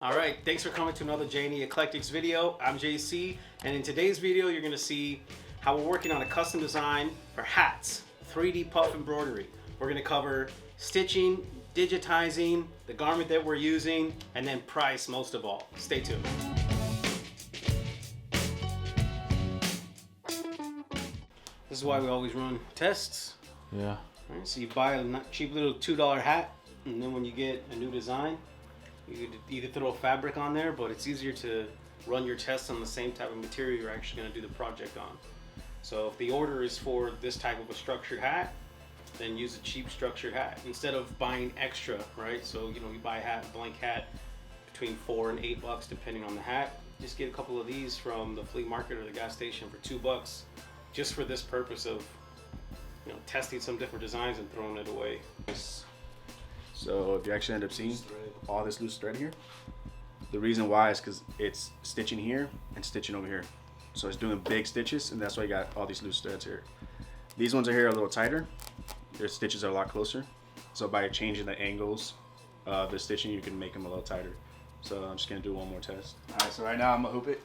All right, thanks for coming to another J&E Eclectics video. I'm JC, and in today's video, you're gonna see how we're working on a custom design for hats, 3D puff embroidery. We're gonna cover stitching, digitizing, the garment that we're using, and then price most of all. Stay tuned. This is why we always run tests. Yeah. Right, so you buy a cheap little $2 hat, and then when you get a new design, you could either throw a fabric on there, but it's easier to run your tests on the same type of material you're actually going to do the project on. So if the order is for this type of a structured hat, then use a cheap structured hat instead of buying extra, right? So you buy a hat, a blank hat, between $4 and $8 depending on the hat. Just get a couple of these from the flea market or the gas station for $2, just for this purpose of testing some different designs and throwing it away. So if you actually end up seeing all this loose thread here, the reason why is because it's stitching here and stitching over here. So it's doing big stitches, and that's why you got all these loose threads here. These ones are here a little tighter. Their stitches are a lot closer. So by changing the angles of the stitching, you can make them a little tighter. So I'm just gonna do one more test. All right, so right now I'm gonna hoop it.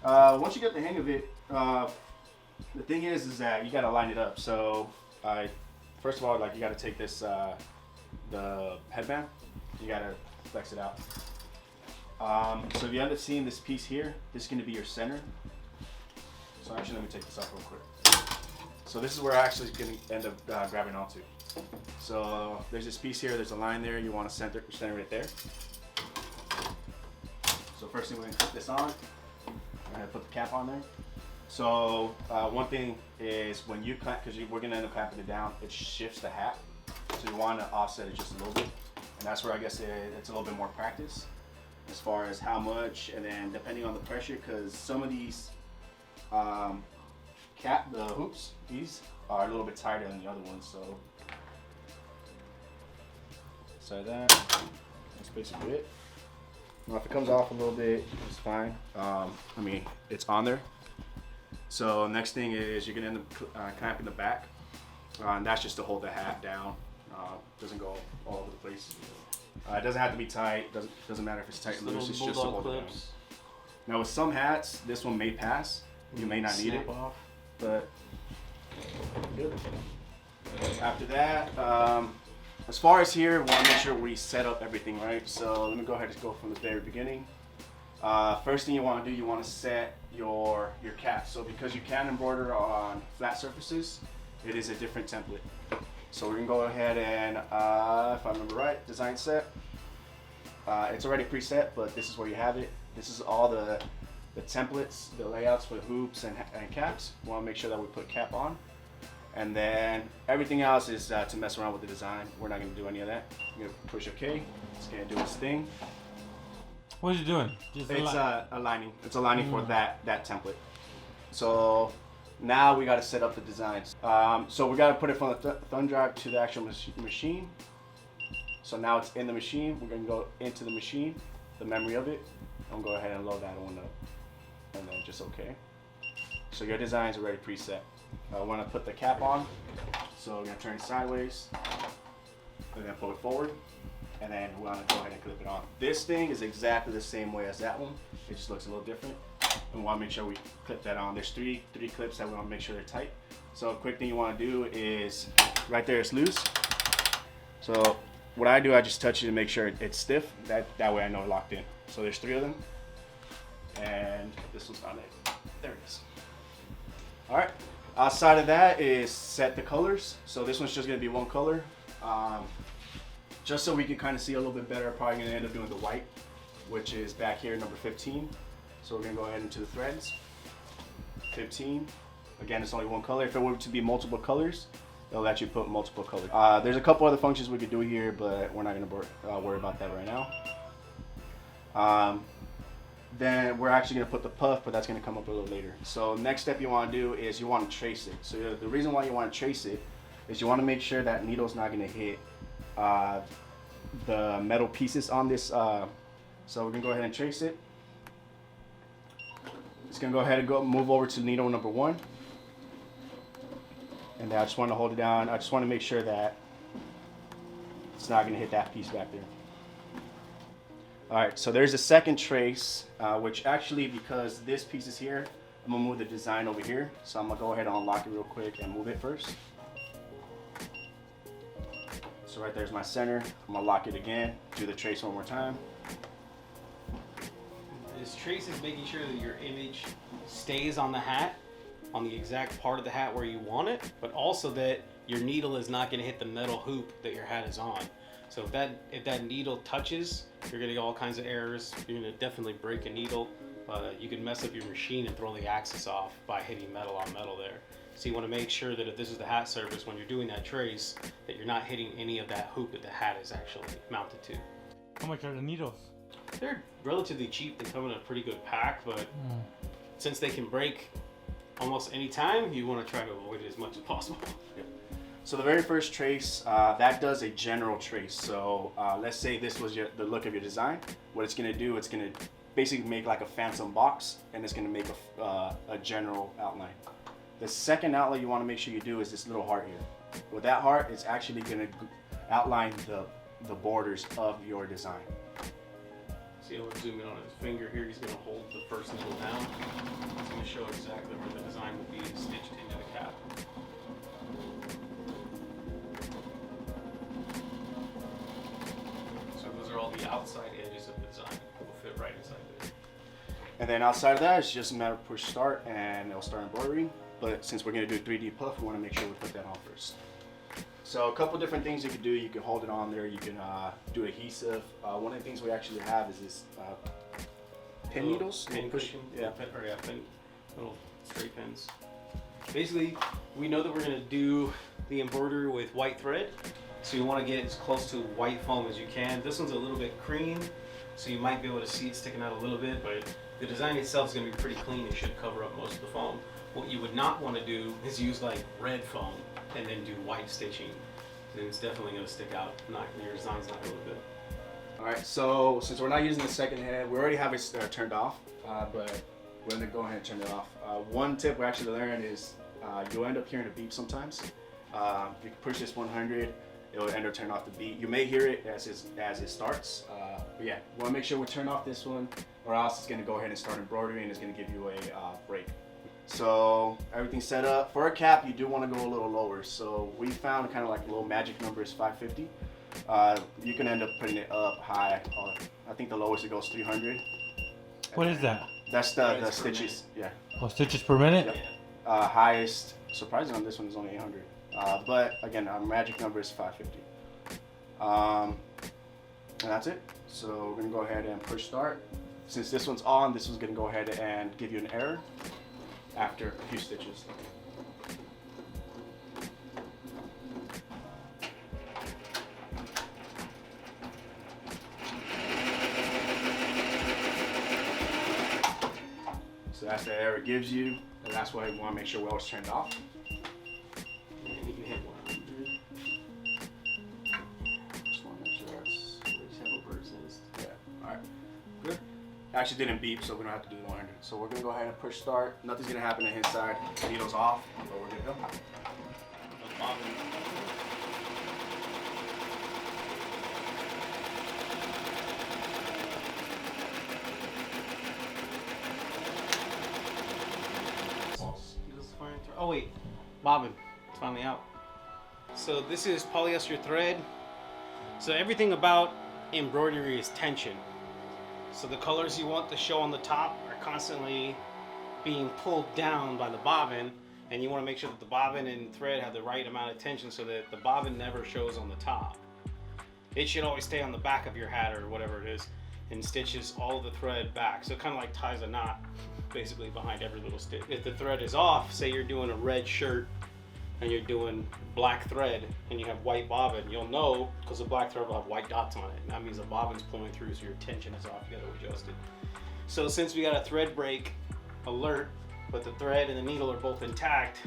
Once you get the hang of it, the thing is that you gotta line it up. So first of all, you gotta take this the headband, you gotta flex it out. So if you end up seeing this piece here, this is gonna be your center. So actually, let me take this off real quick. So this is where I'm actually gonna end up grabbing onto. So there's this piece here, there's a line there, you wanna center it there. So first thing we're gonna put this on, I'm gonna put the cap on there. So one thing is when you clamp, because we're gonna end up clamping it down, it shifts the hat. So you want to offset it just a little bit, and that's where I guess it's a little bit more practice as far as how much, and then depending on the pressure, because some of these the hoops, these are a little bit tighter than the other ones. So that's basically it. Now if it comes off a little bit, it's fine. I mean, it's on there. So next thing is you're gonna end up clamping the back, and that's just to hold the hat down. Doesn't go all over the place. It doesn't have to be tight. Doesn't matter if it's tight or loose. It's just to hold it down. Now with some hats, this one may pass. You may not need it, but good. After that, as far as here, we want to make sure we set up everything right. So let me go ahead and go from the very beginning. First thing you want to do, you want to set your cap. So because you can embroider on flat surfaces, it is a different template. So we're gonna go ahead and, if I remember right, design set. It's already preset, but this is where you have it. This is all the templates, the layouts for the hoops and caps. We wanna make sure that we put cap on. And then everything else is to mess around with the design. We're not gonna do any of that. I'm gonna push OK. It's gonna do its thing. What are you doing? It's aligning. It's aligning for that template. So now we got to set up the designs. So we got to put it from the thumb drive to the actual machine. So now it's in the machine. We're going to go into the machine, the memory of it. I'm going to go ahead and load that one up. And then just OK. So your designs are already preset. I want to put the cap on. So we're going to turn it sideways. We're going to pull it forward. And then we want to go ahead and clip it on. This thing is exactly the same way as that one. It just looks a little different. And we want to make sure we clip that on. There's three clips that we want to make sure they're tight. So a quick thing you want to do is, right there it's loose. So what I do, I just touch it to make sure it's stiff. That way I know it's locked in. So there's 3 of them. And this one's on it. There it is. All right. Outside of that is set the colors. So this one's just going to be one color. Just so we can kind of see a little bit better, probably going to end up doing the white, which is back here, number 15. So we're going to go ahead into the threads. 15. Again, it's only one color. If it were to be multiple colors, they'll let you put multiple colors. There's a couple other functions we could do here, but we're not going to worry about that right now. Then we're actually going to put the puff, but that's going to come up a little later. So next step you want to do is you want to trace it. So the reason why you want to trace it is you want to make sure that needle's not going to hit the metal pieces on this. So we're going to go ahead and trace it. It's going to go ahead and move over to needle number 1. And I just want to hold it down. I just want to make sure that it's not going to hit that piece back there. All right, so there's a second trace, which actually, because this piece is here, I'm gonna move the design over here. So I'm gonna go ahead and unlock it real quick and move it first. So right there's my center. I'm gonna lock it again, do the trace one more time. This trace is making sure that your image stays on the hat, on the exact part of the hat where you want it, but also that your needle is not gonna hit the metal hoop that your hat is on. So if that needle touches, you're gonna get all kinds of errors. You're gonna definitely break a needle. You can mess up your machine and throw the axis off by hitting metal on metal there. So you want to make sure that if this is the hat surface, when you're doing that trace, that you're not hitting any of that hoop that the hat is actually mounted to. How much are the needles? They're relatively cheap. They come in a pretty good pack, but since they can break almost any time, you want to try to avoid it as much as possible. Yep. So the very first trace, that does a general trace. So let's say this was the look of your design. What it's going to do, it's going to basically make like a phantom box, and it's going to make a general outline. The second outline you want to make sure you do is this little heart here. With that heart, it's actually going to outline the borders of your design. See, I'll zoom in on his finger here. He's going to hold the first needle down. It's going to show exactly where the design will be stitched into the cap. So those are all the outside edges of the design. It will fit right inside there. And then outside of that, it's just a matter of push start, and it'll start embroidery. But since we're going to do 3D puff, we want to make sure we put that on first. So a couple different things you can do. You can hold it on there. You can do adhesive. One of the things we actually have is this pin needles. Pin push. cushion. Yeah. Pin, little straight pins. Basically, we know that we're going to do the embroidery with white thread. So you want to get as close to white foam as you can. This one's a little bit cream, so you might be able to see it sticking out a little bit, but the design itself is going to be pretty clean. It should cover up most of the foam. What you would not want to do is use like red foam and then do white stitching. Then it's definitely going to stick out. Your design's not going to look good. All right, so since we're not using the second head, we already have it turned off, but we're going to go ahead and turn it off. One tip we actually learned is you'll end up hearing a beep sometimes. If you push this 100, it'll end up turning off the beat. You may hear it as it starts, but yeah, we want to make sure we turn off this one, or else it's going to go ahead and start embroidery, and it's going to give you a break. So everything's set up. For a cap, you do want to go a little lower. So we found kind of like a little magic number is 550. You can end up putting it up high. I think the lowest it goes 300. What is that? That's the stitches. Yeah. Oh, stitches per minute? Yep. Highest, surprising on this one, is only 800. But again, our magic number is 550. And that's it. So we're gonna go ahead and push start. Since this one's on, this one's gonna go ahead and give you an error after a few stitches. So that's the error it gives you, and that's why we want to make sure we always turn it off. And you can hit 100. Just want to make sure that's, Just have a bird's nest. yeah, all right, good. Actually didn't beep, so we don't have to do the 100. So we're gonna go ahead and push start. Nothing's gonna happen on the inside. The needle's off, but we're gonna go. Bobbin. Oh wait, bobbin. It's finally out. So this is polyester thread. So everything about embroidery is tension. So the colors you want to show on the top are constantly being pulled down by the bobbin, and you want to make sure that the bobbin and thread have the right amount of tension so that the bobbin never shows on the top. It should always stay on the back of your hat or whatever it is and stitches all the thread back. So it kind of like ties a knot basically behind every little stitch. If the thread is off, say you're doing a red shirt and you're doing black thread and you have white bobbin, you'll know because the black thread will have white dots on it. And that means the bobbin's pulling through, so your tension is off. You got to adjust it. So since we got a thread break alert, but the thread and the needle are both intact,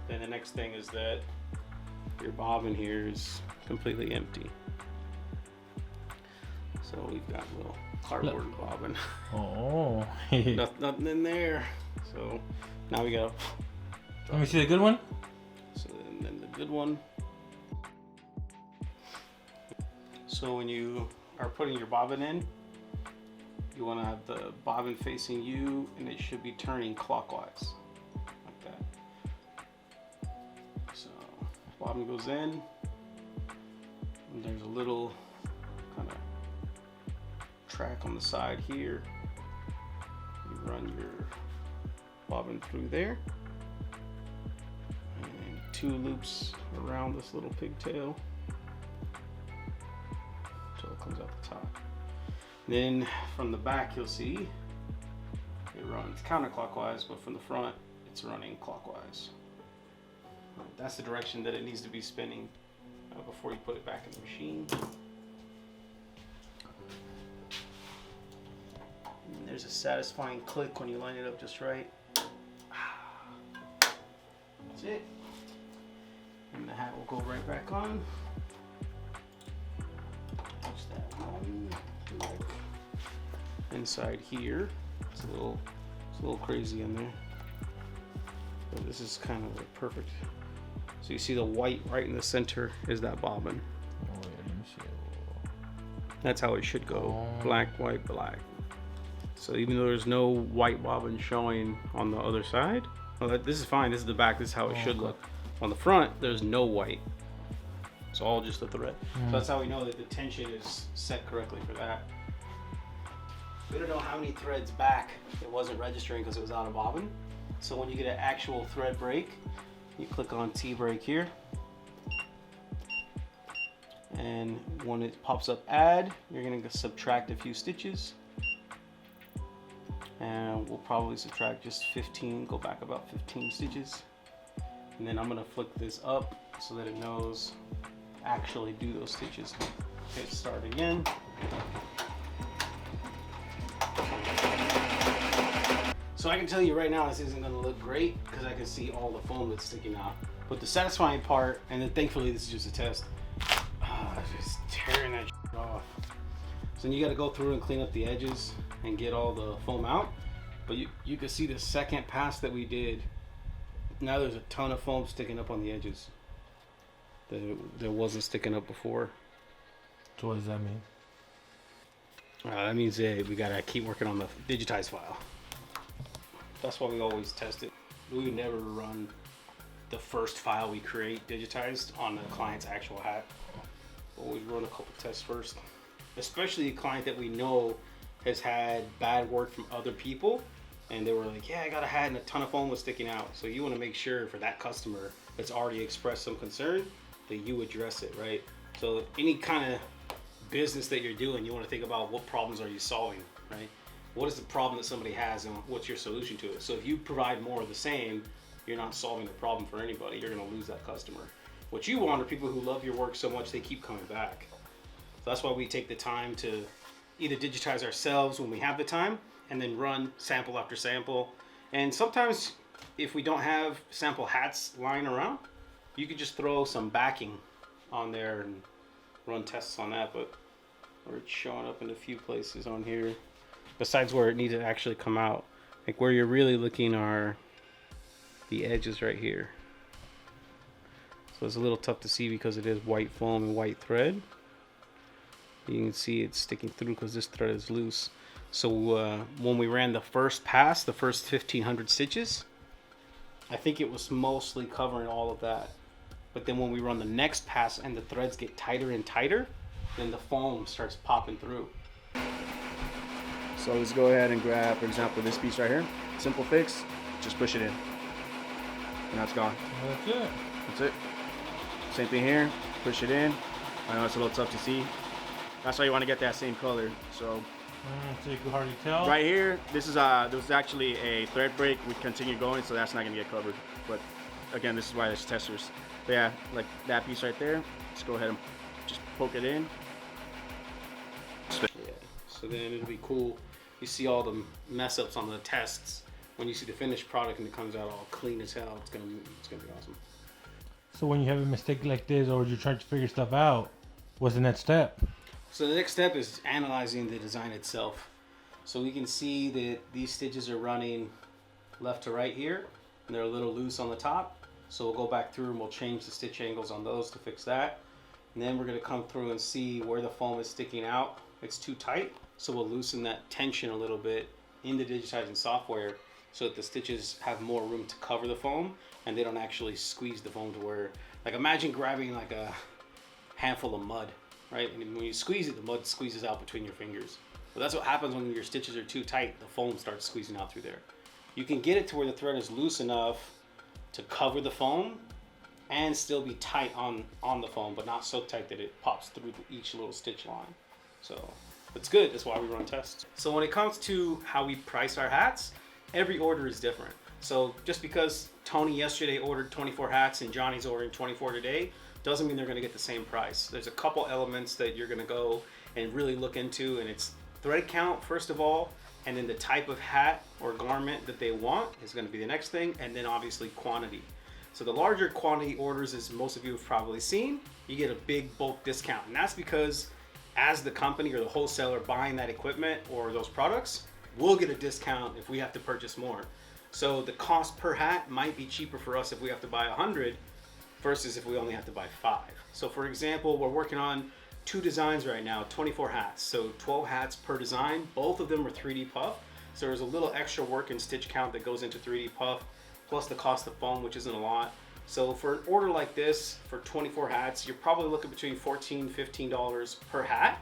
then the next thing is that your bobbin here is completely empty. So we've got a little cardboard bobbin. Oh. Nothing in there. So now we go. Let me see the good one. So then the good one. So when you are putting your bobbin in, you want to have the bobbin facing you, and it should be turning clockwise, like that. So bobbin goes in, and there's a little kind of track on the side here. You run your bobbin through there, and 2 loops around this little pigtail until it comes out the top. Then from the back you'll see it runs counterclockwise, but from the front it's running clockwise. That's the direction that it needs to be spinning before you put it back in the machine. And there's a satisfying click when you line it up just right. That's it. And the hat will go right back on. Watch that one. Inside here, it's a little crazy in there, but this is kind of like perfect. So you see the white right in the center is that bobbin. Oh, yeah, let me see. That's how it should go. Black, white, black. So even though there's no white bobbin showing on the other side, well, this is fine. This is the back. This is how it should look. On the front, there's no white. It's all just the thread. So that's how we know that the tension is set correctly for that. We don't know how many threads back it wasn't registering because it was out of bobbin. So when you get an actual thread break, you click on T break here. And when it pops up add, you're gonna subtract a few stitches. And we'll probably subtract just 15, go back about 15 stitches. And then I'm gonna flick this up so that it knows actually do those stitches. Hit start again. So I can tell you right now this isn't going to look great because I can see all the foam that's sticking out. But the satisfying part, and then thankfully this is just a test, just tearing that shit off. So then you got to go through and clean up the edges and get all the foam out. But you can see the second pass that we did, now there's a ton of foam sticking up on the edges that wasn't sticking up before. So what does that mean? That means that we got to keep working on the digitized file. That's why we always test it. We would never run the first file we create digitized on the client's actual hat. But we'd run a couple tests first. Especially a client that we know has had bad work from other people, and they were like, yeah, I got a hat and a ton of foam was sticking out. So you want to make sure for that customer that's already expressed some concern that you address it, right? So any kind of business that you're doing, you want to think about what problems are you solving, right? What is the problem that somebody has and what's your solution to it? So if you provide more of the same, you're not solving the problem for anybody. You're going to lose that customer. What you want are people who love your work so much they keep coming back. So that's why we take the time to either digitize ourselves when we have the time and then run sample after sample. And sometimes if we don't have sample hats lying around, you could just throw some backing on there and run tests on that. But it's showing up in a few places on here. Besides where it needs to actually come out. Like where you're really looking are the edges right here. So it's a little tough to see because it is white foam and white thread. You can see it's sticking through because this thread is loose. So when we ran the first pass, the first 1500 stitches, I think it was mostly covering all of that. But then when we run the next pass and the threads get tighter and tighter, then the foam starts popping through. So let's go ahead and grab, for example, this piece right here. Simple fix, just push it in. And that's gone. That's it. That's it. Same thing here, push it in. I know it's a little tough to see. That's why you want to get that same color. So So you can hardly tell. right here, this is actually a thread break. We continue going, so that's not gonna get covered. But again, this is why there's testers. But yeah, like that piece right there, let's go ahead and just poke it in. Yeah, so then it'll be cool. You see all the mess ups on the tests. When you see the finished product and it comes out all clean as hell, it's gonna be awesome. So when you have a mistake like this, or you're trying to figure stuff out, what's the next step? So the next step is analyzing the design itself. So we can see that these stitches are running left to right here, and they're a little loose on the top. So we'll go back through and we'll change the stitch angles on those to fix that. And then we're gonna come through and see where the foam is sticking out. It's too tight, So we'll loosen that tension a little bit in the digitizing software so that the stitches have more room to cover the foam and they don't actually squeeze the foam to where, like imagine grabbing like a handful of mud, right? And when you squeeze it, the mud squeezes out between your fingers. But that's what happens when your stitches are too tight, the foam starts squeezing out through there. You can get it to where the thread is loose enough to cover the foam and still be tight on the foam, but not so tight that it pops through each little stitch line. So it's good, that's why we run tests. So when it comes to how we price our hats, every order is different. So just because Tony yesterday ordered 24 hats and Johnny's ordering 24 today, doesn't mean they're gonna get the same price. There's a couple elements that you're gonna go and really look into, and it's thread count first of all, and then the type of hat or garment that they want is gonna be the next thing, and then obviously quantity. So the larger quantity orders, as most of you have probably seen, you get a big bulk discount, and that's because as the company or the wholesaler buying that equipment or those products, we'll get a discount if we have to purchase more. So the cost per hat might be cheaper for us if we have to buy 100 versus if we only have to buy 5. So for example, we're working on 2 designs right now, 24 hats. So 12 hats per design. Both of them are 3D puff. So there's a little extra work and stitch count that goes into 3D puff, plus the cost of foam, which isn't a lot. So for an order like this, for 24 hats, you're probably looking between $14, $15 per hat,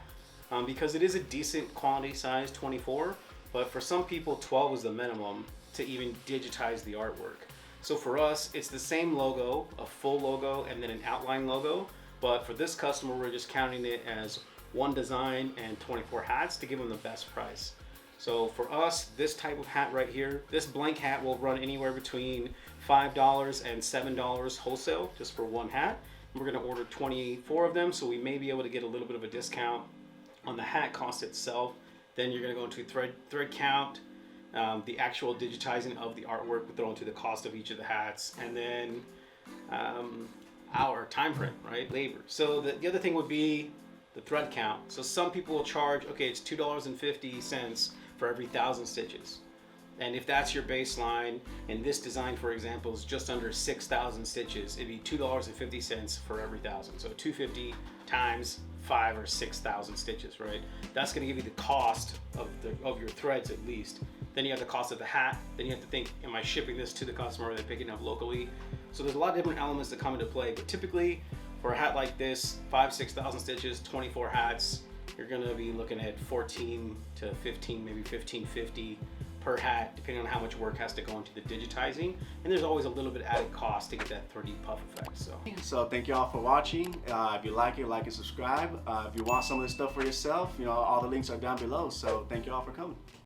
because it is a decent quantity size, 24. But for some people, 12 is the minimum to even digitize the artwork. So for us, it's the same logo, a full logo, and then an outline logo. But for this customer, we're just counting it as 1 design and 24 hats to give them the best price. So for us, this type of hat right here, this blank hat will run anywhere between $5 and $7 wholesale just for 1 hat. We're gonna order 24 of them, so we may be able to get a little bit of a discount on the hat cost itself. Then you're gonna go into thread count, the actual digitizing of the artwork, we throw into the cost of each of the hats, and then our time frame, right? Labor. So the other thing would be the thread count. So some people will charge, okay, it's $2.50 for every 1,000 stitches. And if that's your baseline, and this design, for example, is just under 6,000 stitches, it'd be $2.50 for every 1,000. So 250 times 5 or 6,000 stitches, right? That's gonna give you the cost of your threads at least. Then you have the cost of the hat. Then you have to think, am I shipping this to the customer or are they picking it up locally? So there's a lot of different elements that come into play, but typically for a hat like this, 5,000-6,000 stitches, 24 hats, you're gonna be looking at 14 to 15, maybe 15.50 per hat, depending on how much work has to go into the digitizing. And there's always a little bit added cost to get that 3D puff effect. So thank you all for watching. If you like it, like and subscribe. If you want some of this stuff for yourself, all the links are down below. So thank you all for coming.